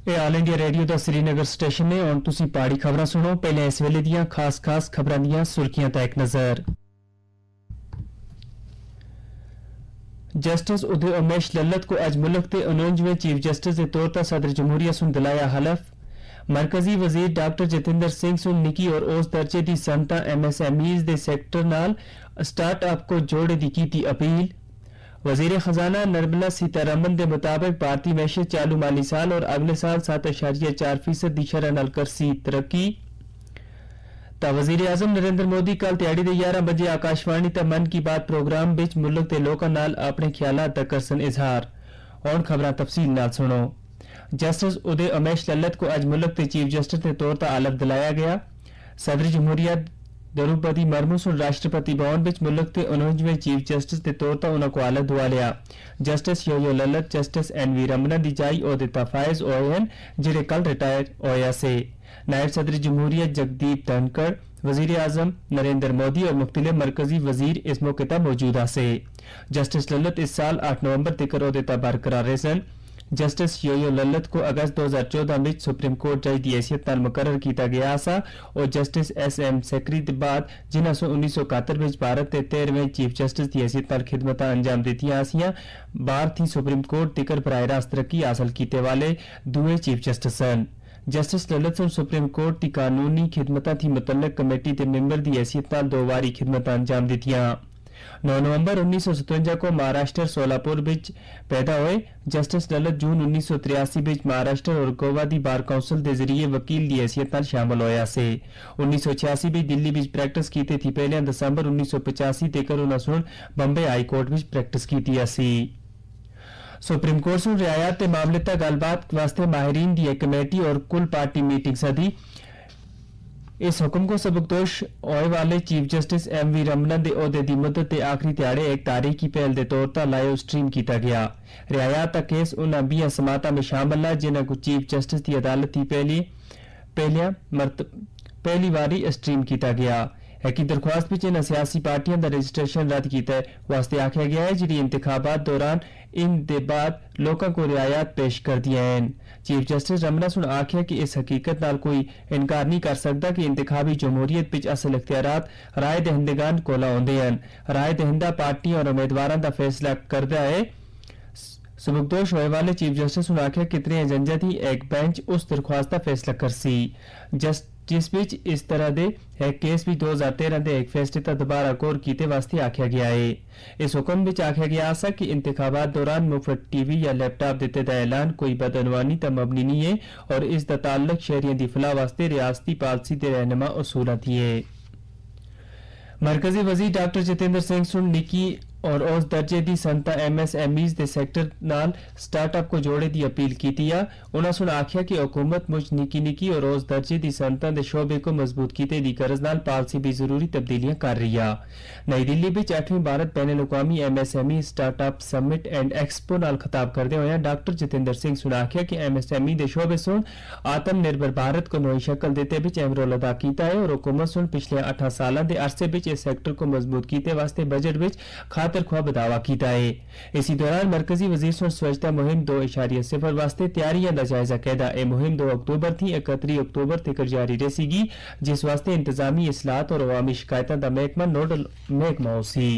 ਇਹ all India radio ਦਾ Srinagar station ने ਹੁਣ ਤੁਸੀਂ ਪਹਾੜੀ ਖਬਰਾਂ ਸੁਣੋ। ਪਹਿਲੇ ਇਸ ਵੇਲੇ ਦੀਆਂ ਖਾਸ ਖਬਰਾਂ ਦੀਆਂ ਸੁਰਖੀਆਂ ਤੇ ਇੱਕ ਨਜ਼ਰ। जस्टिस उदय उमेश लल्लत को अज मुल्क के 49वें चीफ जस्टिस के तौर पर सदर जमहूरिया सुन दिलाया हलफ। मरकजी वजीर डॉक्टर जतिंदर सिंह सुन निकी और उस दर्जे की सनता MSMEs के सैक्टर नाल स्टार्टअप को जोड़े की कीती अपील। वजीर खजाना निर्मला सीतारमन के मुताबिक भारतीय मैशत चालू माली साल और अगले साल 7.4% की शरह नाल करसी तरक्की। वजीर आजम नरेंद्र मोदी कल दिहाड़ी दे 11 बजे आकाशवाणी ते मन की बात प्रोग्राम विच मुल्क दे लोकां नाल अपने ख्यालात दा करसन इजहार। और खबरां तफसील नाल सुनो। जस्टिस उदय उमेश लल्लत को अज मुल्क के चीफ जस्टिस के तौर पर आलम दिलाया गया। सदर जमहूरिया द्रौपदी मुर्मू सुन राष्ट्रपति भवन विच मुल्क के 49वें चीफ जस्टिस के तौर पर उन्होंने आलम दुआ लिया। जस्टिस यो लल्लत जस्टिस NV रमना दी जाई ओहदे ता फायज होए हैं जिहड़े कल रिटायर होया से। नायब सदर जमहूरिया जगदीप धनखड़, वजीर आजम नरेंद्र मोदी और मुख्तलिफ मरकजी वजीर इस मौके पर मौजूद से। जस्टिस लल्लत इस साल 8 नवंबर तक ओहदे ता बरकरार रहे सन। जस्टिस यो लल्लत को अगस्त 2014 में सुप्रीम कोर्ट जज की हैसियत नाल मुकर्रर किया गया सा और जस्टिस SM सेक्री के बाद जिन्हां 1971 में भारत के 13वें चीफ जस्टिस की हैसियत नाल खिदमत अंजाम दित्तियां आसियां। बाहर थी सुप्रीम कोर्ट तक बराह रास्त तरक्की हासिल करने वाले दूए चीफ जस्टिस सन। जस्टिस लल्लत सुन सुप्रीम कोर्ट की कानूनी खिदमतां थी मुतल्लक कमेटी के मेंबर की हैसियत नाल 2 बारी खिदमत अंजाम दित्तियां। 9 नवंबर 1957 को महाराष्ट्र सोलापुर विच पैदा हुए। जस्टिस लल्लत जून 1983 विच महाराष्ट्र और गोवा दी बार काउंसिल के जरिए वकील की हैसियत नाल शामिल होया से। 1986 विच दिल्ली विच प्रैक्टिस कीते थी। पहले दिसंबर 1985 तक उन्हां सुन बंबे हाई कोर्ट विच प्रैक्टिस कीती सी। सुप्रीम कोर्ट सुन रियायत के मामले तक गलबात वास्ते माहिरीन की एक कमेटी और कुल पार्टी मीटिंग सदी। इस हुक्म को सबकदोश होने वाले चीफ जस्टिस MV रमना के ओहदे की मुद्दत के आखिरी दिहाड़े एक तारीखी पहल के तौर पर लाइव स्ट्रीम किया गया। रियायत का केस उन्होंने 20 समाता में शामिल है जिन्होंने को चीफ जस्टिस की अदालत की पहली बारी स्ट्रीम किया गया है कि दरख्वास्त में इन सियासी पार्टियों का रजिस्ट्रेशन रद्द किया वास्ते आख्या गया है जी इंतखाबात दौरान इन दे बाद लोगों को रियायत पेश कर दिया है। चीफ जस्टिस रमना सुन आख्या कि इस हकीकत नाल कोई इनकार नहीं कर सकता कि इंतखाबी जमहूरियत विच असल इख्तियारात राय दहिंदगान कोला होंदे हैं। राय दहिंदा पार्टी और उम्मीदवारों का फैसला करता है। सबकदोश होने वाले चीफ जस्टिस ने आख्या कितने एजेंजा थी एक बेंच उस दरख्वास्त का फैसला कर सी जिस बीच इस तरह दे एक केस भी 2013 के एक फैसले का दोबारा गौर कीते वास्ते आख्या गया है। इस हुक्म में आख्या गया सा कि इंतखाबात दौरान मुफ्त TV या लैपटॉप देते दा ऐलान कोई बदअनवानी ता मबनी नहीं है और इस दा ताल्लुक शहरियों की फलाह वास्ते रियासती पॉलिसी के रहनुमा उसूल थी है। मरकजी वजीर डॉक्टर जतिंदर सिंह सुन निकी और उस दर्जे की सनता MSMEs के सैक्टर नाल स्टार्टअप को जोड़े की अपील की। उन्होंने सुन आख्या कि हुकूमत मुझ निकी और उस दर्जे की सनता के शोबे को मजबूत कीते दी गरज नाल पॉलिसी भी जरूरी तब्दीलियां कर रही है। नई दिल्ली में 8वीं भारत बैन अवी MSME startup summit and expo नाल खिताब करते हुए डॉक्टर जतिंदर सिंह सुन आख्या कि MSME के शोबे सुन आत्मनिर्भर भारत को नई शक्ल देते विच अहम रोल अदा किया है और हुकूमत सुन पिछले 8 साल के अरसे विच इस सैक्टर को मजबूत कीते वास्ते बजट विच खातिर दावा किया है। इसी दौरान मरकजी वजीर सुन स्वच्छता मुहिम 2.0 वास्ते तैयारियां का जायजा कैदा। यह मुहिम 2 अक्तूबर थी 31 अक्तूबर तक जारी रहेगी जिस वास्ते इंतजामी इसलाहत और अवामी शिकायतों का महकमा नोडल महकमा सी।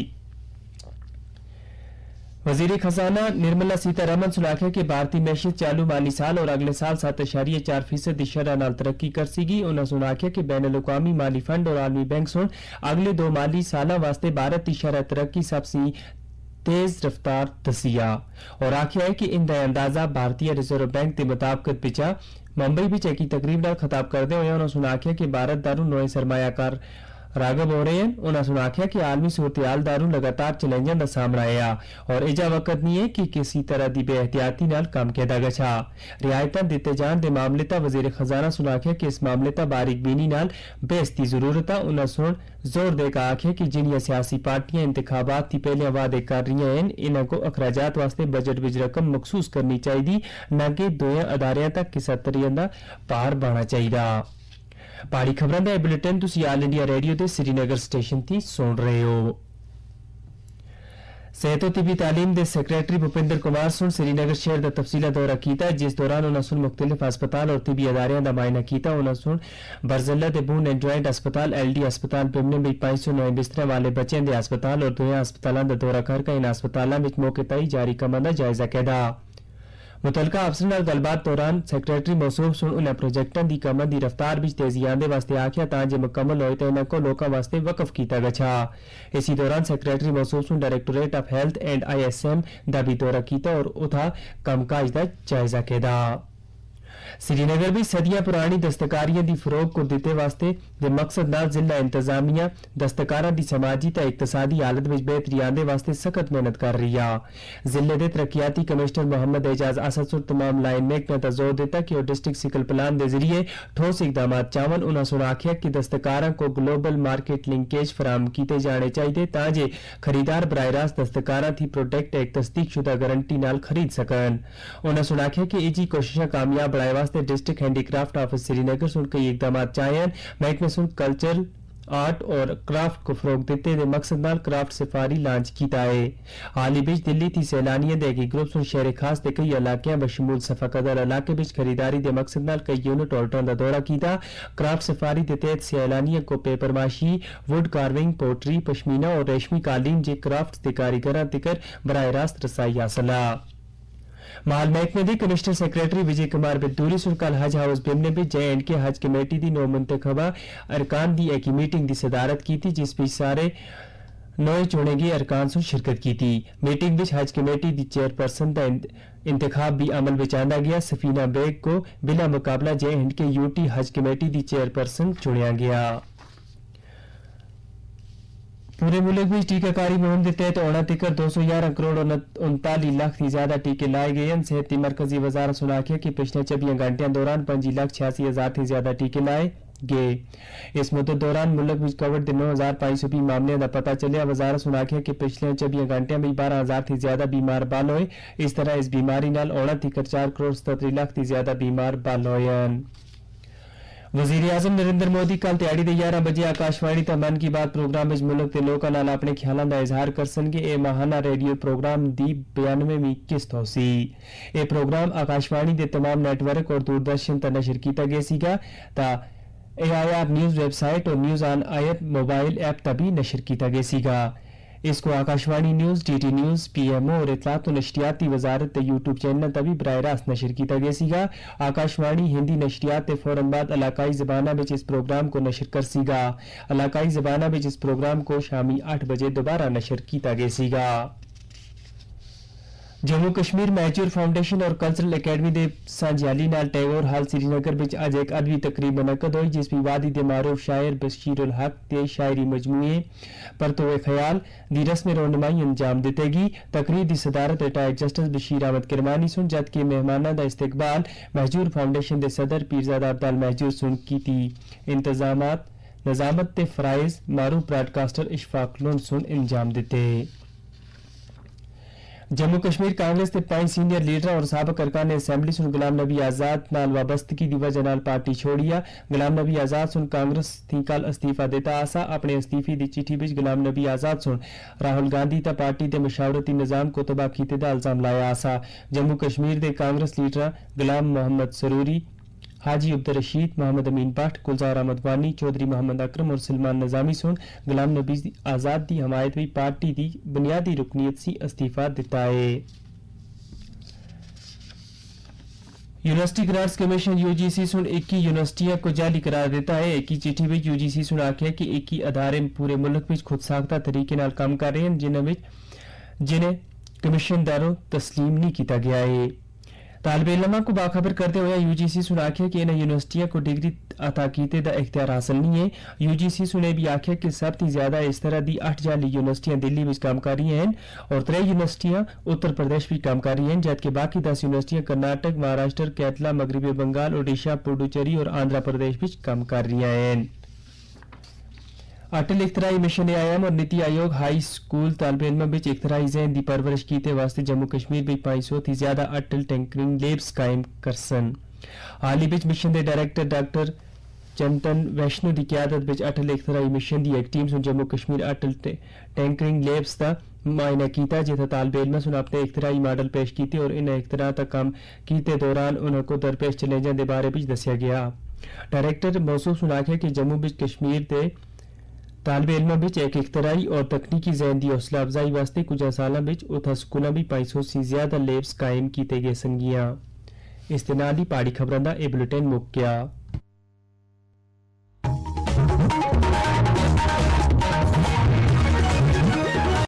वजीर खजाना निर्मला सीतारमन सुन आख्या कि भारतीय मैशत चालू माली साल और अगले साल 7.4% की शरह नाल तरक्की कर सीगी। उन्होंने सुन आख्या कि बैन अवी माली फंड और आलमी बैंक सुन अगले 2 माली साल वास्ते भारत की शरह तरक्की सबसे तेज रफ्तार दसिया और आख्या है कि इनका अंदाजा भारतीय रिजर्व बैंक के मुताबिक पिछा मुंबई में एक तकरीब नाल खिताब करते हुए उन्होंने सुन आख्या कि भारत दारू नए सरमायाकार रागब हो रहे हैं। उन्होंने सुन आख्या कि आलमी सूरत-ए-हाल दारू लगातार चैलेंजों का सामना आया और इजा वक्त नहीं है कि किसी तरह की बेहतियाती नाल काम किया गया। रियायतां दिते जाने के मामले ता वजीर खजाना सुन आख्या कि इस मामले ता बारीक बीनी नाल बहस की जरूरत है। उन्होंने सुन जोर देकर आख्या कि जिन्हियां सियासी पार्टियां इंतखाबात की पहले वादे कर रही हैं इन्हां को अखराजात वास्ते बजट विच रकम मखसूस करनी चाहिए न कि दोयां अदारियां तक किसी तरह का भार बनना चाहिए। पहाड़ी खबरों का बुलेटिन तुसी ऑल इंडिया रेडियो के श्रीनगर स्टेशन थी सुन रहे हो। सेहत और तिबी तालीम दे सेक्रेटरी भूपिंदर कुमार सुन श्रीनगर शहर का तफसीला दौरा किया, जिस दौरान उन्होंने सुन मुख्तलिफ अस्पताल और तिबी अदारियां का मायना किया। उन्होंने सुन बरजल्ला दे बून एंड जॉइंट अस्पताल, LD अस्पताल पिमने में 509 बिस्तरों वाले बच्चों के अस्पताल और 2 अस्पतालों का दौरा करके इन अस्पतालों में मौके तई जारी कमां का जायजा कैदा। मुतलका अफसर नाल गलबात दौरान सेक्रेटरी मौसूफ सुन उन्हें प्रोजेक्टां दी कमां दी रफ्तार विच तेजी आंदे वास्ते आख्या तां जे मुकम्मल होए ते इन्हां को लोकां वास्ते वक्फ कीता गया। इसी दौरान सेक्रेटरी मौसूफ सुन directorate of health and ISM दा भी दौरा कीता और उथा कमकाज दा जायजा कैदा। श्रीनगर भी सदियां पुरानी दस्तकारियां दी फरोग को दिते वास्ते दे मकसद नाल जिला इंतजामिया दस्तकारां दी समाजी ते इक्तसादी हालत विच बेहतरी आंदे वास्ते सख्त मेहनत कर रही है। जिले दे तरक्याती कमिश्नर मोहम्मद एजाज असद सुर तमाम लाइन महकमे ता जोर दिता कि वो डिस्ट्रिक्ट सिकल प्लान दे जरिए ठोस इकदामात चावन। उन्होंने सुना आख्या कि दस्तकारां को ग्लोबल मार्केट लिंकेज फराम किए जाने चाहिए तां जे खरीदार बराह रास्त दस्तकारां थी प्रोडक्ट एक तस्दीक शुदा गारंटी नाल खरीद सकन। उन्होंने सुना आख्या कि इजी कोशिशें कामयाब बनाए वास्ते डिस्ट्रिक्ट हैंडीक्राफ्ट ऑफिस श्रीनगर सुन कई इकदाम चाहन। महकमे सुन कल्चर आर्ट और क्राफ्ट को फरोग देते दे मकसद नाल क्राफ्ट सफारी लॉन्च कीता है। हाल ही बिच दिल्ली थी सैलानियों दे एक ग्रुप सुन शहर खास दे कई इलाकियां बशमूल सफाकदर इलाके बिच खरीदारी दे मकसद नाल कई यूनिट ऑल्टरां दा दौरा कीता। क्राफ्ट सफारी दे तहत सैलानियों को पेपर माशी, वुड कार्विंग, पोट्री, पश्मीना और रेशमी कालीन जे क्राफ्ट दे कारीगरां तिकर बराह रास्त रसाई हासिल है। माल महकमे दी कमिश्नर सेक्रेटरी विजय कुमार बिद्दूरी सुन कल हज हाउस बिमने में J&K हज कमेटी दी नौ मुंतखबा अरकान दी एक मीटिंग की सदारत की थी, जिस भी सारे नए चुने गए अरकान सुन शिरकत की थी। मीटिंग विच हज कमेटी दी चेयरपर्सन दा इंतखाब भी अमल विच आंदा गया। सफीना बेग को बिला मुकाबला J&K UT हज कमेटी दी चेयरपर्सन चुनिया गया। पूरे मुल्क में टीकाकारी मुहिम के तहत औना तिकर 211 करोड़ 39 लाख से ज्यादा टीके लाए गए हैं। सेहत की मरकजी वजारत सुना आख्या कि पिछले 24 घंटे दौरान 5,86,000 से ज्यादा टीके लाए गए। इस मुद्दत दौरान मुल्क में कोविड के 9,520 मामलों का पता चलिया। वजारत सुना आख्या कि पिछले 24 घंटे में 12,000 से ज्यादा बीमार बाल होए। इस तरह इस बीमारी नाल औना तिकर 4 करोड़ 77 लाख से ज्यादा बीमार बाल होए। वजीर आजम नरेंद्र मोदी कल दिहाड़ी दे 11 बजे आकाशवाणी ता मन की बात प्रोग्राम विच मुल्क के लोकां नाल अपने ख्यालां दा इजहार करसनगे। ए माहाना रेडियो प्रोग्राम दी 92वीं किस्त होसी। ए प्रोग्राम आकाशवाणी दे तमाम नेटवर्क और दूरदर्शन ता नशर कीता गया सीगा ता AIR न्यूज वेबसाइट और न्यूज ऑन आयत मोबाइल ऐप ता भी नशर कीता गया सीगा। इसको Akashvani news, DT news, PMO और इतलात और नशरियात वजारत यूट्यूब चैनल तभी बराह रास्त नशर किया गया सीगा। आकाशवाणी हिंदी नशरियात फौरन बाद इलाकाई जबाना में इस प्रोग्राम को नशर कर सीगा। इलाकाई जबाना में इस प्रोग्राम को शामी 8 बजे दोबारा नशर किया गया सीगा। जम्मू कश्मीर मैच्योर फाउंडेशन और कल्चरल अकेडमी दे सांझियाली नाल टैगोर हाल श्रीनगर विच अज एक अदबी तकरीब मुनक्कद हुई, जिस भी वादी दे मारूफ शायर बशीर उल हक के शायरी मजमूए परतोए ख्याल दी रस्म रोनमाई अंजाम दितेगी। तकरीब की सदारत रिटायर्ड जस्टिस बशीर अहमद किरमानी सुन, जबकि मेहमानां दा इस्तकबाल महजूर फाउंडेशन के सदर पीरजादा अब्दाल महजूर सुन की थी। इंतजामात नजामत ते फराइज मारूफ ब्रॉडकास्टर इशफाक लोन सुन इंजाम दिते। जम्मू कश्मीर कांग्रेस के 5 सीनियर लीडर और साबक अरकान असम्बली सुन गुलाम नबी आजाद नाल वाबस्तगी की वजह नाल पार्टी छोड़िया। गुलाम नबी आजाद सुन कांग्रेस थी कल इस्तीफा देता आसा। अपने इस्तीफे की चिट्ठी विच गुलाम नबी आजाद सुन राहुल गांधी ता पार्टी के मशावरती निजाम को तबाह कीते दा इल्जाम लाया आसा। जम्मू कश्मीर के कांग्रेस लीडर गुलाम मोहम्मद सरूरी, हाजी अब्दुल रशीद, मोहम्मद अमीन भट्ट, गुलजार अहमद वानी, चौधरी मोहम्मद अकरम और सलमान निजामी सुन गुलाम नबी आजाद की हमायत में पार्टी की बुनियादी रुकनीत से इस्तीफा दिता है। यूनिवर्सिटी ग्रांट्स कमीशन UGC सुन 21 यूनिवर्सिटियां को जाली करार देता है। एक ही चिट्ठी में UGC सुन आख्या कि 21 अदारे पूरे मुल्क में खुद साख्ता तरीके नाल काम कर रहे हैं, जिन्हें कमीशन दारों तस्लीम नहीं किया गया है। तालिब इल्मां को बाखबर करते हुए UGC सुन आख्या कि इन्हें यूनिवर्सिटियों को डिग्री अता कीते दा इख्तियार हासिल नहीं है। UGC सुने भी आख्या कि सब थी ज्यादा इस तरह दी 8 जाली यूनिवर्सिटियां दिल्ली में काम कर रही हैं और 3 यूनिवर्सिटियां उत्तर प्रदेश भी काम कर रही हैं, जबकि बाकी 10 यूनिवर्सिटियां कर्नाटक, महाराष्ट्र, केरला, मगरबी बंगाल, ओडिशा, पुडुचेरी और आंध्र प्रदेश भी काम कर रही हैं। अटल इख्तराई मिशन AIM और नीति आयोग हाई स्कूल तालिब इल्मां विच इख्तराई ज़हन दी परवरिश कीते वास्ते जम्मू कश्मीर में 500 थी ज्यादा अटल टिंकरिंग लैब्स कायम करसन। हाल ही विच मिशन के डायरेक्टर डॉक्टर चंतन वैष्णो की क्यादत विच अटल इख्तराई मिशन की एक टीम सुन जम्मू कश्मीर अटल टिंकरिंग लैब्स का मुआयना किया जिथे तालब इलम सुन अपने इख्तराई मॉडल पेश किए और इन इख्तरा तक कम किए दौरान उनको दरपेश चैलेंजों के बारे में दसिया गया। डायरैक्टर मौसूफ सुन आख्या कि जम्मू विच कश्मीर के तालब इलमां विच एक इख्तराई और तकनीकी ज़हन की हौसला अफजाई वास्ते कुछ सालों में उत्थे स्कूलों भी 500 से ज्यादा लैब्स कायम किए गए सन। इस दे नाल ही पहाड़ी खबरों का यह बुलेटिन मुक गया।